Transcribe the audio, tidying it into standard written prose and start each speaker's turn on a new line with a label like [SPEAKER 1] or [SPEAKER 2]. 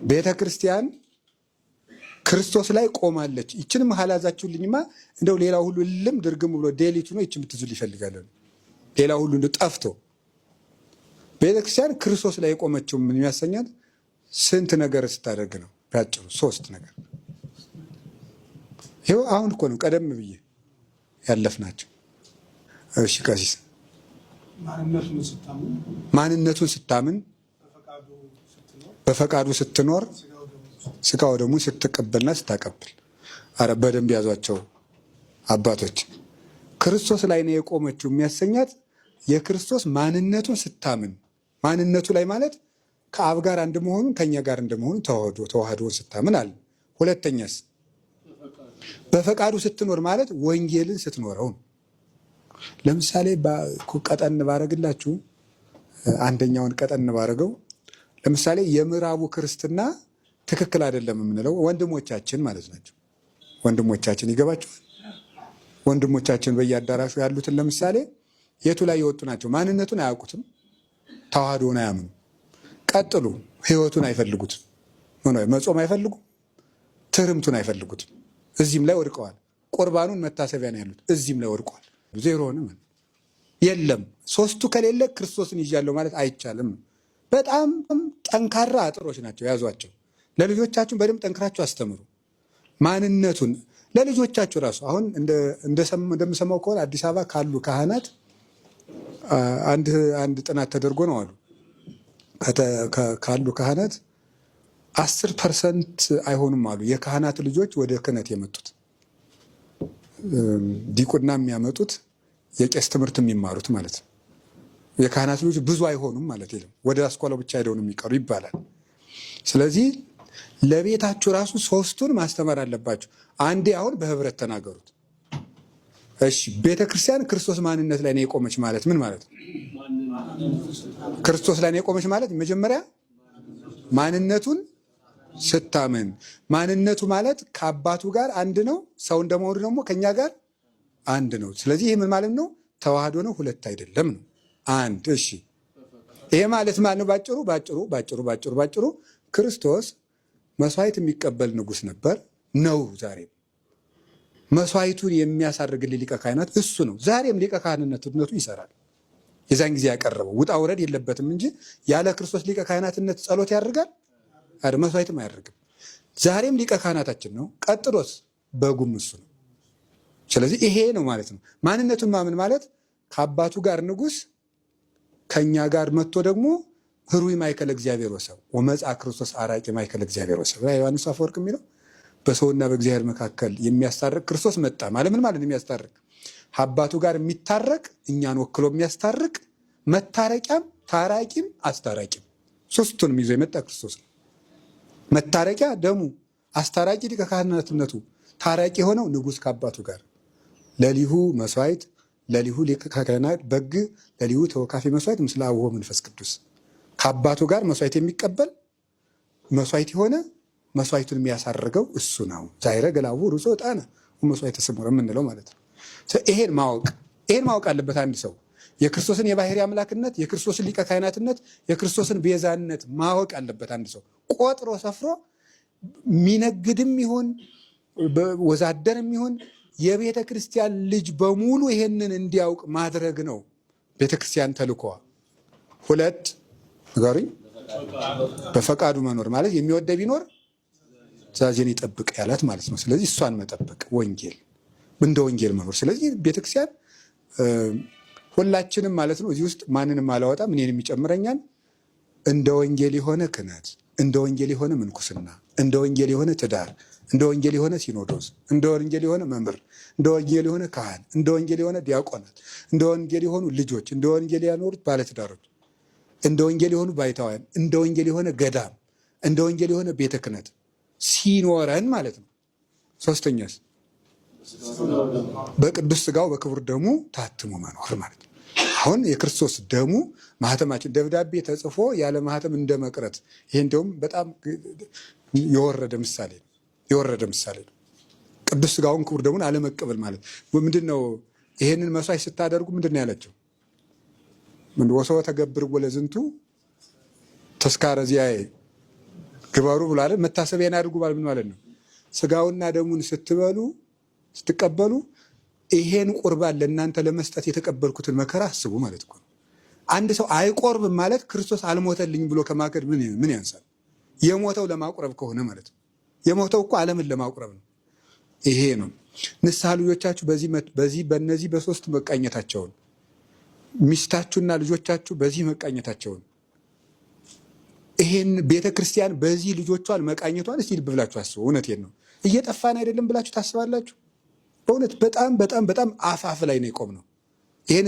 [SPEAKER 1] ቤተክርስቲያን ክርስቶስ ላይ ቆማለች። ይችንም ሐላዛችሁልኝማ እንደው ሌላው ሁሉ ልም ድርግም ብሎ ዴሊቱ ነው ይችም ትዙል ይፈልጋል። ሌላው ሁሉ እንደው ጠፍቶ ቤተክርስቲያን ክርስቶስ ላይ ቆመችው ምን የሚያሰኛት ስንት ነገር ስታደርግ ነው? ባጭሩ 3 ነገር። ይሄው አሁን እኮ ነው ቀደም ብዬ ያለፍናቸው። እሺ ቀሲስ ማንነቱን ስታምን በፈቃዱ ስትኖር ስጋው ደግሞ ስትቀበልና ስታቀብል። አረ በደንብ ያዟቸው አባቶች። ክርስቶስ ላይ ነው የቆመችው የሚያሰኛት የክርስቶስ ማንነቱን ስታምን። ማንነቱ ላይ ማለት ከአብ ጋር አንድ መሆኑን ከኛ ጋር እንደመሆኑ ተዋህዶን ስታምን አለ። ሁለተኛስ በፈቃዱ ስትኖር ማለት ወንጌልን ስትኖረው። ለምሳሌ ቀጠን ባረግላችሁ አንደኛውን ቀጠን ባረገው ለምሳሌ የምዕራቡ ክርስትና ትክክል አይደለም የምንለው ወንድሞቻችን ማለት ናቸው። ወንድሞቻችን ይገባቸዋል። ወንድሞቻችን በየአዳራሹ ያሉትን ለምሳሌ የቱ ላይ የወጡ ናቸው? ማንነቱን አያውቁትም፣ ተዋህዶን አያምኑ። ቀጥሉ፣ ህይወቱን አይፈልጉትም፣ መጾም አይፈልጉም፣ ትርምቱን አይፈልጉትም። እዚህም ላይ ወድቀዋል። ቁርባኑን መታሰቢያ ነው ያሉት፣ እዚህም ላይ ወድቀዋል። ዜሮ ሆነ። የለም 3ቱ ከሌለ ክርስቶስን ይዣለሁ ማለት አይቻልም። በጣም ጠንካራ አጥሮች ናቸው፣ ያዟቸው። ለልጆቻችሁ በደንብ ጠንክራችሁ አስተምሩ። ማንነቱን ለልጆቻችሁ ራሱ አሁን እንደምሰማው ከሆነ አዲስ አበባ ካሉ ካህናት አንድ ጥናት ተደርጎ ነው አሉ ካሉ ካህናት 10% አይሆኑም አሉ የካህናት ልጆች ወደ ክህነት የመጡት። ዲቁና የሚያመጡት የቄስ ትምህርት የሚማሩት ማለት ነው። የካህናት ልጆች ብዙ አይሆኑም ማለት የለም። ወደ አስኳላው ብቻ ሄደው ነው የሚቀሩ ይባላል። ስለዚህ ለቤታችሁ ራሱ 3ቱን ማስተማር አለባችሁ። አንዴ አሁን በህብረት ተናገሩት። እሺ ቤተክርስቲያን ክርስቶስ ማንነት ላይ ነው የቆመች ማለት ምን ማለት ነው? ክርስቶስ ላይ ነው የቆመች ማለት መጀመሪያ ማንነቱን ስታምን። ማንነቱ ማለት ከአባቱ ጋር አንድ ነው፣ ሰው እንደመሆኑ ደግሞ ከኛ ጋር አንድ ነው። ስለዚህ ይህ ምን ማለት ነው? ተዋህዶ ነው፣ ሁለት አይደለም ነው፣ አንድ። እሺ ይሄ ማለት ማለት ነው ባጭሩ ክርስቶስ መስዋዕት የሚቀበል ንጉሥ ነበር ነው። ዛሬም መስዋዕቱን የሚያሳርግልን ሊቀ ካህናት እሱ ነው። ዛሬም ሊቀ ካህንነትነቱ ይሰራል። የዛን ጊዜ ያቀረበው ውጣ ውረድ የለበትም እንጂ ያለ ክርስቶስ ሊቀ ካህናትነት ጸሎት ያደርጋል አይደል? መስዋዕትም አያደርግም። ዛሬም ሊቀ ካህናታችን ነው። ቀጥሎስ በጉም እሱ ነው። ስለዚህ ይሄ ነው ማለት ነው። ማንነቱን ማመን ማለት ከአባቱ ጋር ንጉሥ ከኛ ጋር መጥቶ ደግሞ ህሩይ ማእከለ እግዚአብሔር ወሰብ ወመጽአ ክርስቶስ አራቂ ማእከለ እግዚአብሔር ወሰብ ዮሐንስ አፈወርቅ የሚለው በሰውና በእግዚአብሔር መካከል የሚያስታርቅ ክርስቶስ መጣ ማለት ምን ማለት ነው? የሚያስታርቅ አባቱ ጋር የሚታረቅ እኛን ወክሎ የሚያስታርቅ መታረቂያም ታራቂም አስታራቂም 3ቱንም ይዞ የመጣ ክርስቶስ ነው። መታረቂያ ደሙ፣ አስታራቂ ሊቀ ካህናትነቱ፣ ታራቂ የሆነው ንጉሥ ከአባቱ ጋር ለሊሁ መስዋዕት ለሊሁ ሊቀ ካህናት በግ ለሊሁ ተወካፊ መስዋዕት ምስለ አብሆ መንፈስ ቅዱስ ከአባቱ ጋር መስዋዕት የሚቀበል መስዋዕት የሆነ መስዋዕቱን የሚያሳርገው እሱ ነው። ዛይረ ገላቡ ሩጾ ዕጣነ መስዋዕተ ስሙር የምንለው ማለት ነው። ይሄን ማወቅ አለበት አንድ ሰው የክርስቶስን የባህሪ አምላክነት፣ የክርስቶስን ሊቀ ካህናትነት፣ የክርስቶስን ቤዛነት ማወቅ አለበት አንድ ሰው። ቆጥሮ ሰፍሮ ሚነግድም ይሁን ወዛደርም ይሁን የቤተ ክርስቲያን ልጅ በሙሉ ይሄንን እንዲያውቅ ማድረግ ነው ቤተ ክርስቲያን ተልኮዋ። 2 ንገሩኝ። በፈቃዱ መኖር ማለት የሚወደ ቢኖር ትእዛዜን ይጠብቅ ያላት ማለት ነው። ስለዚህ እሷን መጠበቅ ወንጌል እንደ ወንጌል መኖር። ስለዚህ ቤተክርስቲያን ሁላችንም ማለት ነው እዚህ ውስጥ ማንንም አላወጣም፣ እኔንም ይጨምረኛል። እንደ ወንጌል የሆነ ክህነት፣ እንደ ወንጌል የሆነ ምንኩስና፣ እንደ ወንጌል የሆነ ትዳር፣ እንደ ወንጌል የሆነ ሲኖዶስ፣ እንደ ወንጌል የሆነ መምህር፣ እንደ ወንጌል የሆነ ካህን፣ እንደ ወንጌል የሆነ ዲያቆናት፣ እንደ ወንጌል የሆኑ ልጆች፣ እንደ ወንጌል ያኖሩት ባለትዳሮች፣ እንደ ወንጌል የሆኑ ባይታውያን፣ እንደ ወንጌል የሆነ ገዳም፣ እንደ ወንጌል የሆነ ቤተ ክህነት ሲኖረን ማለት ነው። 3ኛስ በቅዱስ ሥጋው በክቡር ደሙ ታትሞ መኖር ማለት ነው። አሁን የክርስቶስ ደሙ ማህተማችን ደብዳቤ ተጽፎ ያለ ማህተም እንደ መቅረት፣ ይሄ እንደውም በጣም የወረደ ምሳሌ ነው። ቅዱስ ሥጋውን ክቡር ደሙን አለመቀበል ማለት ምንድን ነው? ይሄንን መስዋዕት ስታደርጉ ምንድን ነው ያለችው? ወሰወ ተገብር ወለዝንቱ ተስካረ ዚአየ ግበሩ ብሏል። መታሰቢያን አድርጉ ምን ማለት ነው? ስጋውና ደሙን ስትቀበሉ ይሄን ቁርባን ለእናንተ ለመስጠት የተቀበልኩትን መከራ አስቡ ማለት እኮ ነው። አንድ ሰው አይቆርብም ማለት ክርስቶስ አልሞተልኝ ብሎ ከማከድ ምን ያንሳል? የሞተው ለማቁረብ ከሆነ ማለት ነው። የሞተው እኮ ዓለምን ለማቁረብ ነው። ይሄ ነው ንስሐ ልጆቻችሁ በእነዚህ በሶስት መቃኘታቸውን፣ ሚስታችሁና ልጆቻችሁ በዚህ መቃኘታቸውን፣ ይሄን ቤተክርስቲያን በዚህ ልጆቿን መቃኘቷን እስቲ ልብ ብላችሁ አስቡ። እውነቴን ነው። እየጠፋን አይደለም ብላችሁ ታስባላችሁ? በእውነት በጣም በጣም በጣም አፋፍ ላይ ነው የቆምነው። ይሄን